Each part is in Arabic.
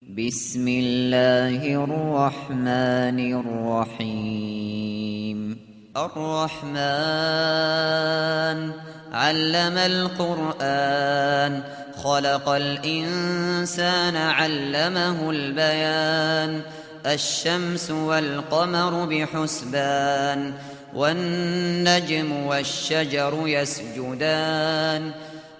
بسم الله الرحمن الرحيم الرحمن علم القرآن خلق الإنسان علمه البيان الشمس والقمر بحسبان والنجم والشجر يسجدان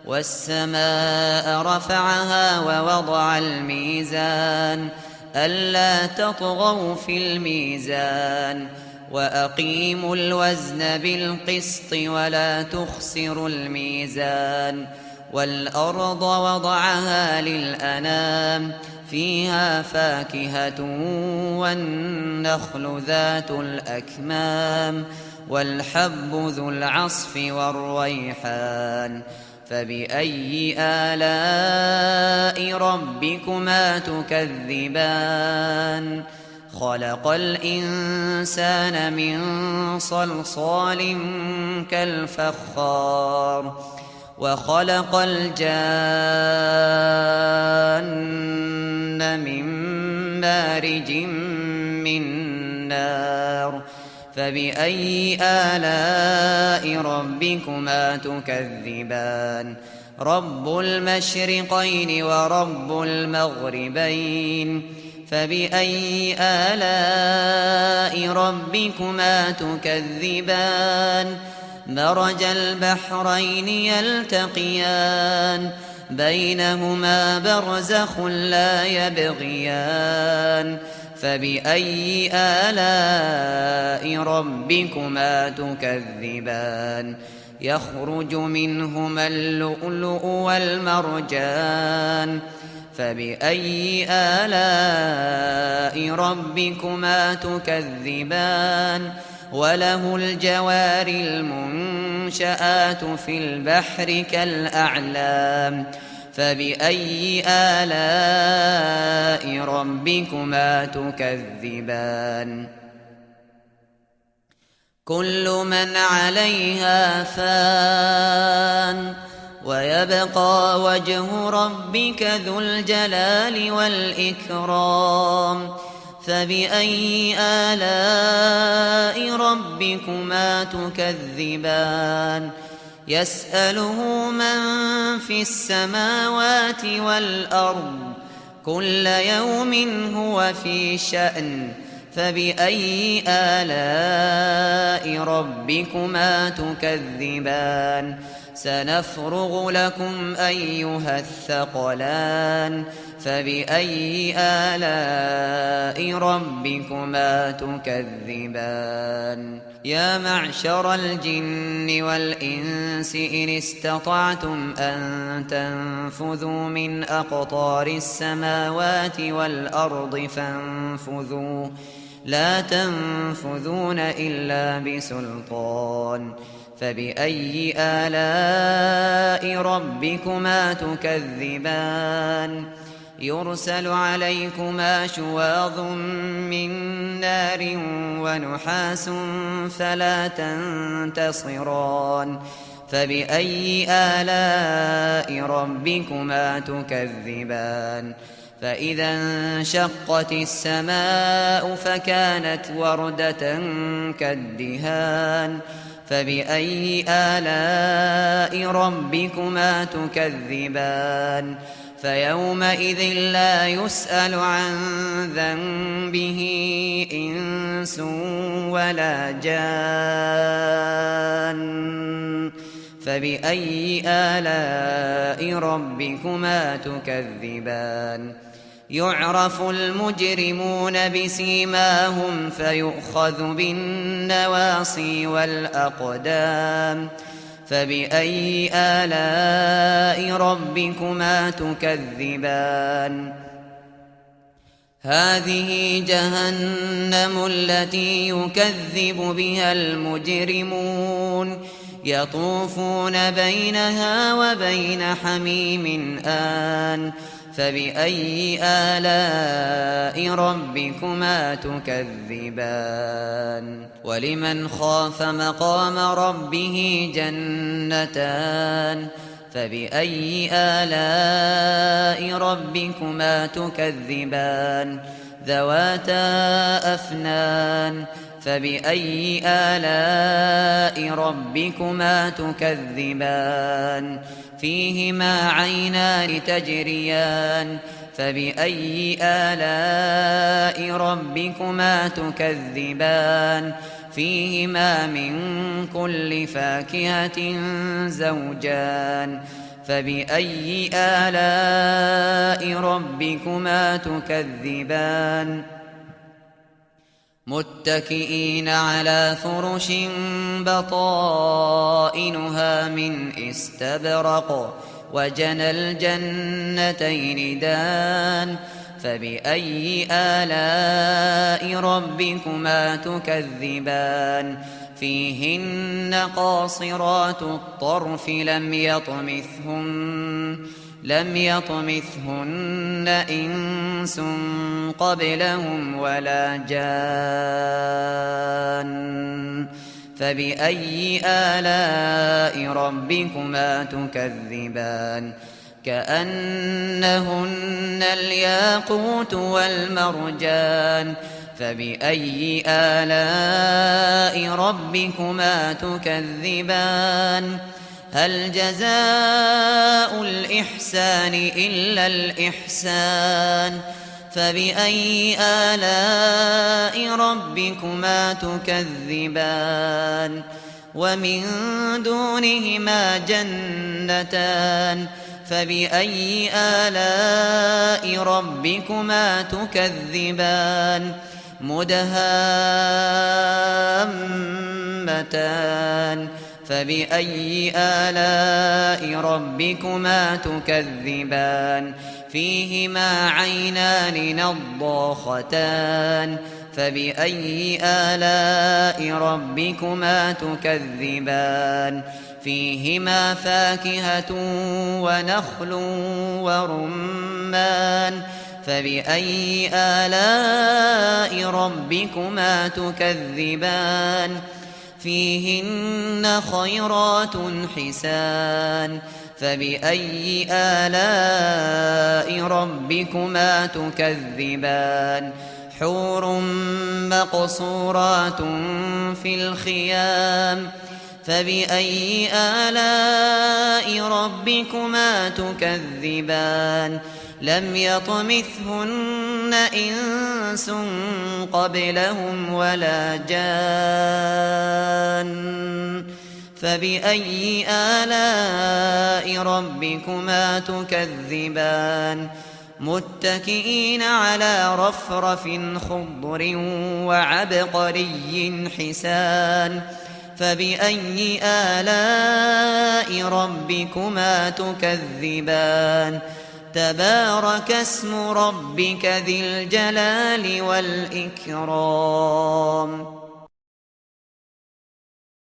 والسماء رفعها ووضع الميزان ألا تطغوا في الميزان وأقيموا الوزن بالقسط ولا تخسروا الميزان والأرض وضعها للأنام فيها فاكهة والنخل ذات الأكمام والحب ذو العصف والريحان فبأي آلاء ربكما تكذبان خلق الإنسان من صلصال كالفخار وخلق الجان من مارج من نار فبأي آلاء ربكما تكذبان رب المشرقين ورب المغربين فبأي آلاء ربكما تكذبان مرج البحرين يلتقيان بينهما برزخ لا يبغيان فبأي آلاء ربكما تكذبان يخرج منهما اللؤلؤ والمرجان فبأي آلاء ربكما تكذبان وله الجوار المنشآت في البحر كالأعلام فبأي آلاء ربكما تكذبان كل من عليها فان ويبقى وجه ربك ذو الجلال والإكرام فبأي آلاء ربكما تكذبان يسأله من في السماوات والأرض كل يوم هو في شأن فبأي آلاء ربكما تكذبان سنفرغ لكم أيها الثقلان فبأي آلاء ربكما تكذبان يا معشر الجن والإنس إن استطعتم أن تنفذوا من أقطار السماوات والأرض فانفذوا لا تنفذون إلا بسلطان فبأي آلاء ربكما تكذبان يرسل عليكما شواظ من نار ونحاس فلا تنتصران فبأي آلاء ربكما تكذبان فإذا انشقت السماء فكانت وردة كالدهان فبأي آلاء ربكما تكذبان فيومئذ لا يسأل عن ذنبه إنس ولا جان فبأي آلاء ربكما تكذبان يعرف المجرمون بسيماهم فيؤخذ بالنواصي والأقدام فبأي آلاء ربكما تكذبان هذه جهنم التي يكذب بها المجرمون يطوفون بينها وبين حميم آن فبأي آلاء ربكما تكذبان ولمن خاف مقام ربه جنتان فبأي آلاء ربكما تكذبان ذواتا أفنان فبأي آلاء ربكما تكذبان فيهما عينان تجريان فبأي آلاء ربكما تكذبان فيهما من كل فاكهة زوجان فبأي آلاء ربكما تكذبان متكئين على فرش بطائنها من استبرق وجنى الجنتين دان فبأي آلاء ربكما تكذبان فيهن قاصرات الطرف لم يطمثهن إنس قبلهم ولا جان فبأي آلاء ربكما تكذبان كأنهن الياقوت والمرجان فبأي آلاء ربكما تكذبان هل جزاء الإحسان إلا الإحسان فبأي آلاء ربكما تكذبان ومن دونهما جنتان فبأي آلاء ربكما تكذبان مدهامتان فبأي آلاء ربكما تكذبان فيهما عينان نضاختان فبأي آلاء ربكما تكذبان فيهما فاكهة ونخل ورمان فبأي آلاء ربكما تكذبان فيهن خيرات حسان فبأي آلاء ربكما تكذبان حور مقصورات في الخيام فبأي آلاء ربكما تكذبان لم يطمثهن إنس قبلهم ولا جان فبأي آلاء ربكما تكذبان متكئين على رفرف خضر وعبقري حسان فبأي آلاء ربكما تكذبان تبارك اسم ربك ذي الجلال والإكرام